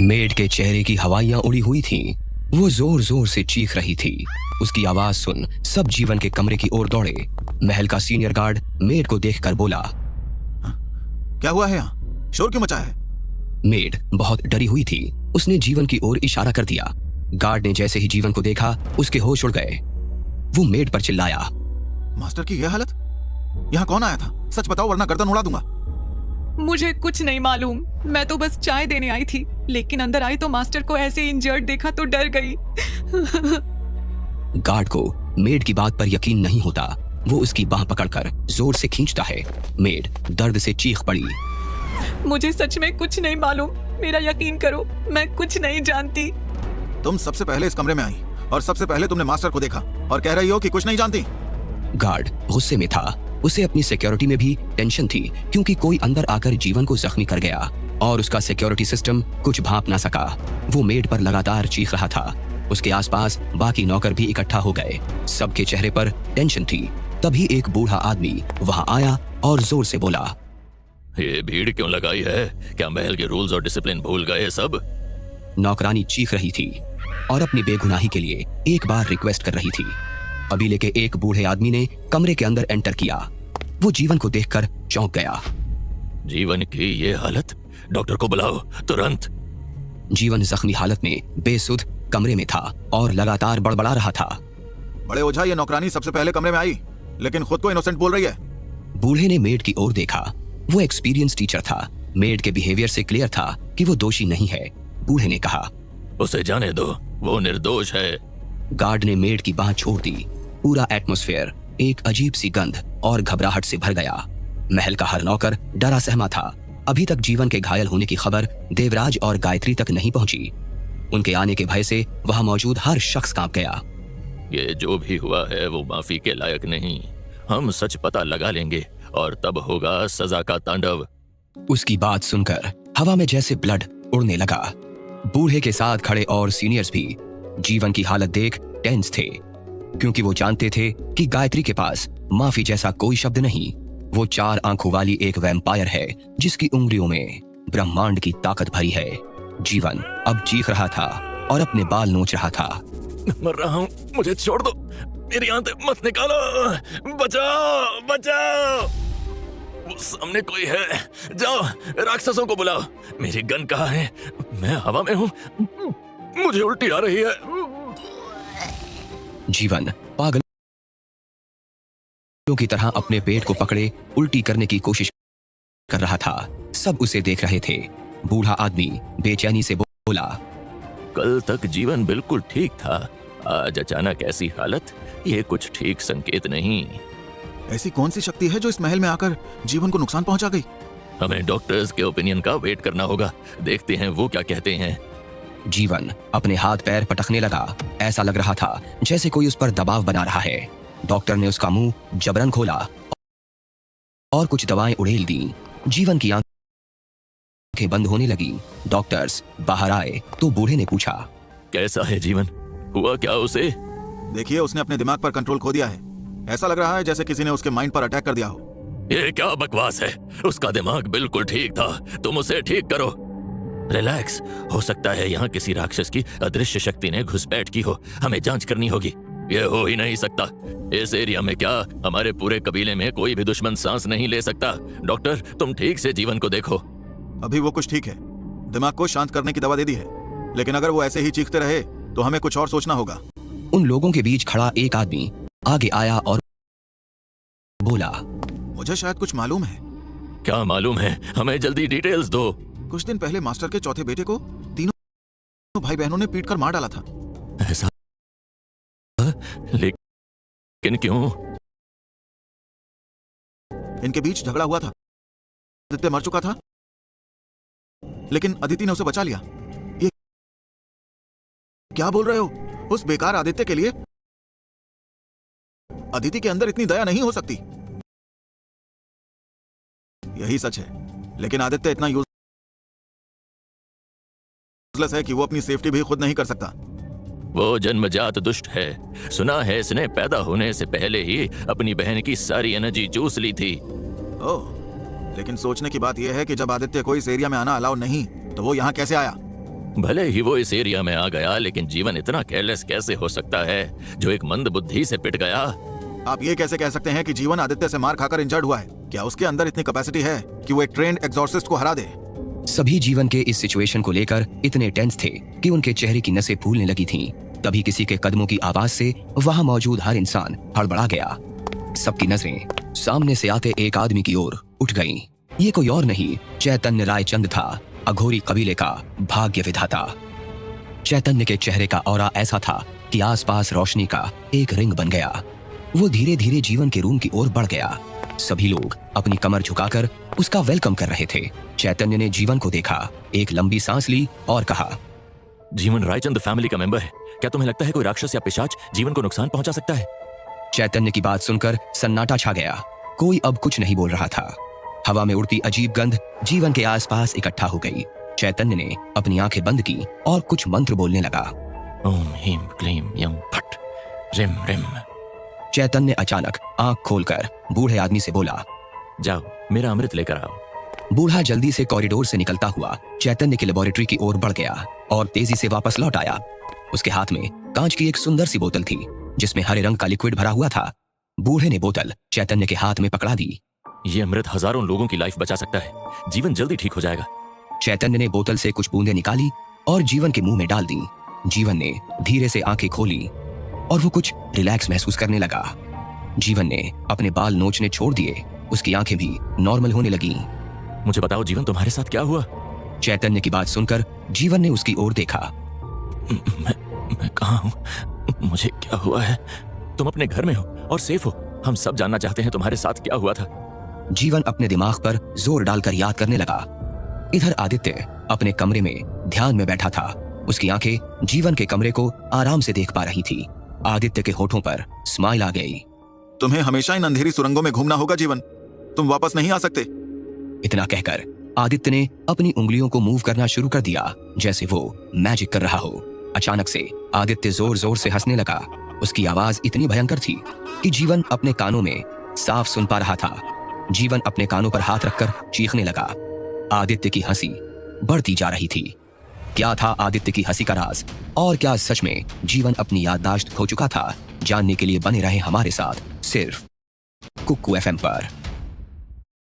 Made के चेहरे की हवाइयां उड़ी हुई थीं। वो जोर जोर से चीख रही थी। उसकी आवाज सुन सब जीवन के कमरे की ओर दौड़े। महल का सीनियर गार्ड मेड को देखकर बोला, क्या हुआ है यहाँ? शोर क्यों मचा है? मेड बहुत डरी हुई थी। उसने जीवन की ओर इशारा कर दिया। गार्ड ने जैसे ही जीवन को देखा, उसके होश उड़ गए। वो मेड पर चिल्लाया, मास्टर की यह हालत? यहाँ कौन आया था? सच बताओ वरना गर्दन उड़ा दूंगा। मुझे कुछ नहीं मालूम। मैं तो बस चाय देने आई थी, लेकिन अंदर आई तो मास्टर को ऐसे इंजर्ड देखा तो डर गई। गार्ड को मेड की बात पर यकीन नहीं होता। वो उसकी बाह पकड़कर जोर से खींचता है। मेड दर्द से चीख पड़ी, मुझे सच में कुछ नहीं मालूम। मेरा यकीन करो, मैं कुछ नहीं जानती। तुम सबसे पहले इस कमरे में आई और सबसे पहले तुमने मास्टर को देखा और कह रही हो कि कुछ नहीं जानती। गार्ड गुस्से में था। उसे अपनी सिक्योरिटी में भी टेंशन थी, क्योंकि कोई अंदर आकर जीवन को जख्मी कर गया और उसका सिक्योरिटी सिस्टम कुछ भांप ना सका। वो मेड पर लगातार चीख रहा था। उसके आसपास बाकी नौकर भी इकट्ठा हो गए। सबके चेहरे पर टेंशन थी। तभी एक बूढ़ा आदमी वहां आया और जोर से बोला, ये भीड़ क्यों लगाई है? क्या महल के रूल्स और डिसिप्लिन भूल गए सब? नौकरानी चीख रही थी और अपनी बेगुनाही के लिए एक बार रिक्वेस्ट कर रही थी। कबीले के एक बूढ़े आदमी ने कमरे के अंदर एंटर किया। वो जीवन को देखकर चौंक गया। जीवन की ये हालत? डॉक्टर को बुलाओ तुरंत। जीवन जख्मी हालत में बेसुध कमरे में था और लगातार बड़बड़ा रहा था। बड़े ओझा, ये नौकरानी सबसे पहले कमरे में आई, लेकिन खुद को इनोसेंट बोल रही है। बूढ़े ने मेड की ओर देखा। वो एक्सपीरियंस टीचर था। मेड के बिहेवियर से क्लियर था कि वो दोषी नहीं है। बूढ़े ने कहा, उसे जाने दो, वो निर्दोष है। गार्ड ने मेड की बाह छोड़ दी। पूरा एटमॉस्फेयर एक अजीब सी गंध और घबराहट से भर गया। महल का हर नौकर डरा सहमा था। अभी तक जीवन के घायल होने की खबर देवराज और गायत्री तक नहीं पहुंची। उनके आने के भय से वहां मौजूद हर शख्स कांप गया। ये जो भी हुआ है वो माफी के लायक नहीं। हम सच पता लगा लेंगे और तब होगा सजा का तांडव। उसकी बात सुनकर हवा में जैसे ब्लड उड़ने लगा। बूढ़े के साथ खड़े और सीनियर्स भी जीवन की हालत देख टेंस थे, क्योंकि वो जानते थे कि गायत्री के पास माफी जैसा कोई शब्द नहीं। वो 4 आंखों वाली एक वैम्पायर है जिसकी उंगलियों में ब्रह्मांड की ताकत भरी है। जीवन अब चीख रहा था और अपने बाल नोच रहा था। मर रहा हूँ, मुझे छोड़ दो, मेरी आंतें मत निकालो, बचाओ बचाओ। वो सामने कोई है, जाओ राक्षसों को बुलाओ। मेरी गन कहाँ है? मैं हवा में हूँ, मुझे उल्टी आ रही है। जीवन पागलों की तरह अपने पेट को पकड़े उल्टी करने की कोशिश कर रहा था। सब उसे देख रहे थे। बूढ़ा आदमी बेचैनी से बोला, कल तक जीवन बिल्कुल ठीक था, आज अचानक ऐसी हालत, ये कुछ ठीक संकेत नहीं। ऐसी कौन सी शक्ति है जो इस महल में आकर जीवन को नुकसान पहुंचा गई? हमें डॉक्टर्स के ओपिनियन का वेट करना होगा। देखते हैं वो क्या कहते हैं। जीवन अपने हाथ पैर पटकने लगा। ऐसा लग रहा था जैसे कोई उस पर दबाव बना रहा है। डॉक्टर ने उसका मुंह जबरन खोला और कुछ दवाएं उड़ेल दी। जीवन की आंखें बंद होने लगी। डॉक्टर्स बाहर आए तो बूढ़े ने पूछा, कैसा है जीवन? हुआ क्या उसे? देखिए, उसने अपने दिमाग पर कंट्रोल खो दिया है। ऐसा लग रहा है जैसे किसी ने उसके माइंड पर अटैक कर दिया हो। ये क्या बकवास है? उसका दिमाग बिल्कुल ठीक था, तुम उसे ठीक करो। रिलैक्स, हो सकता है यहाँ किसी राक्षस की अदृश्य शक्ति ने घुसपैठ की हो। हमें जांच करनी होगी। ये हो ही नहीं सकता। इस एरिया में क्या, हमारे पूरे कबीले में कोई भी दुश्मन सांस नहीं ले सकता। डॉक्टर, तुम ठीक से जीवन को देखो। अभी वो कुछ ठीक है, दिमाग को शांत करने की दवा दे दी है, लेकिन अगर वो ऐसे ही चीखते रहे तो हमें कुछ और सोचना होगा। उन लोगों के बीच खड़ा एक आदमी आगे आया और बोला, मुझे शायद कुछ मालूम है। क्या मालूम है? हमें जल्दी डिटेल्स दो। कुछ दिन पहले मास्टर के चौथे बेटे को तीनों भाई बहनों ने पीटकर मार डाला था। ऐसा? लेकिन क्यों? इनके बीच झगड़ा हुआ था। आदित्य मर चुका था, लेकिन अदिति ने उसे बचा लिया। ये क्या बोल रहे हो? उस बेकार आदित्य के लिए अदिति के अंदर इतनी दया नहीं हो सकती। यही सच है, लेकिन आदित्य इतना यूजलेस है कि वो अपनी सेफ्टी भी खुद नहीं कर सकता। वो जन्मजात दुष्ट है। सुना है इसने पैदा होने से पहले ही अपनी बहन की सारी एनर्जी चूस ली थी। ओह, लेकिन सोचने की बात यह है कि जब आदित्य को इस एरिया में आना अलाउ नहीं, तो वो यहाँ कैसे आया? भले ही वो इस एरिया में आ गया, लेकिन जीवन इतना केयरलेस कैसे हो सकता है जो एक मंद बुद्धि से पिट गया? आप ये कैसे कह सकते हैं कि जीवन आदित्य से मार खाकर इंजर्ड हुआ है? क्या उसके अंदर इतनी कैपेसिटी है कि वो एक ट्रेंड एग्जॉर्सिस्ट को हरा दे? सभी जीवन के इस सिचुएशन को लेकर इतने टेंस थे कि उनके चेहरे की नसें फूलने लगी थीं। तभी किसी के कदमों की आवाज से वहां मौजूद हर इंसान हड़बड़ा गया। सबकी नजरें सामने से आते एक आदमी की ओर उठ गईं। ये कोई और नहीं, चैतन्य रायचंद था, अघोरी कबीले का भाग्य विधाता। चैतन्य के चेहरे का ऑरा ऐसा था कि आसपास रोशनी का एक रिंग बन गया। वो धीरे धीरे जीवन के रूम की ओर बढ़ गया। सभी लोग अपनी कमर झुकाकर उसका वेलकम कर रहे थे। चैतन्य ने जीवन को देखा, एक लंबी सांस ली और कहा, जीवन रायचंद फैमिली का मेंबर है। क्या तुम्हें लगता है कोई राक्षस या पिशाच जीवन को नुकसान पहुंचा सकता है? चैतन्य की बात सुनकर सन्नाटा छा गया। कोई अब कुछ नहीं बोल रहा था। हवा में उड़ती अजीब गंध जीवन के आसपास इकट्ठा हो गई। चैतन्य ने अपनी आंखें बंद की और कुछ मंत्र बोलने लगा। ओम ह्रीं क्लीं यम फट रिम रिम। चैतन्य अचानक आंख खोलकर बूढ़े आदमी से बोला, जाओ मेरा अमृत लेकर आओ। बूढ़ा जल्दी से कॉरिडोर से निकलता हुआ चैतन्य की लेबोरेटरी की ओर बढ़ गया और तेजी से वापस लौट आया। उसके हाथ में कांच की एक सुंदर सी बोतल थी जिसमें हरे रंग का लिक्विड भरा हुआ था। बूढ़े ने बोतल चैतन्य के हाथ में पकड़ा दी। ये अमृत हजारों लोगों की लाइफ बचा सकता है। जीवन जल्दी ठीक हो जाएगा। चैतन्य ने बोतल से कुछ बूंदें निकाली और जीवन के मुंह में डाल दी। जीवन ने धीरे से आंखें खोली और वो कुछ रिलैक्स महसूस करने लगा। जीवन ने अपने बाल नोचने छोड़ दिए। उसकी आंखें भी नॉर्मल होने लगी। मुझे बताओ जीवन, तुम्हारे साथ क्या हुआ? चैतन्य की बात सुनकर जीवन ने उसकी ओर देखा। मैं कहाँ हूँ? मुझे क्या हुआ है? तुम अपने घर में हो और सेफ हो। हम सब जानना चाहते हैं तुम्हारे साथ क्या हुआ था। जीवन अपने दिमाग पर जोर डालकर याद करने लगा। इधर आदित्य अपने कमरे में ध्यान में बैठा था। उसकी आंखें जीवन के कमरे को आराम से देख पा रही थी। आदित्य के होठों पर स्माइल आ गई। तुम्हें हमेशा इन अंधेरी सुरंगों में घूमना होगा जीवन। तुम वापस नहीं आ सकते। इतना कहकर आदित्य ने अपनी उंगलियों को मूव करना शुरू कर दिया जैसे वो मैजिक कर रहा हो। अचानक से आदित्य जोर जोर से हंसने लगा। उसकी आवाज इतनी भयंकर थी कि जीवन अपने कानों में साफ सुन पा रहा था। जीवन अपने कानों पर हाथ रखकर चीखने लगा। आदित्य की हंसी बढ़ती जा रही थी। क्या था आदित्य की हंसी का राज, और क्या सच में जीवन अपनी याददाश्त खो चुका था? जानने के लिए बने रहे हमारे साथ सिर्फ कुक्कू FM पर।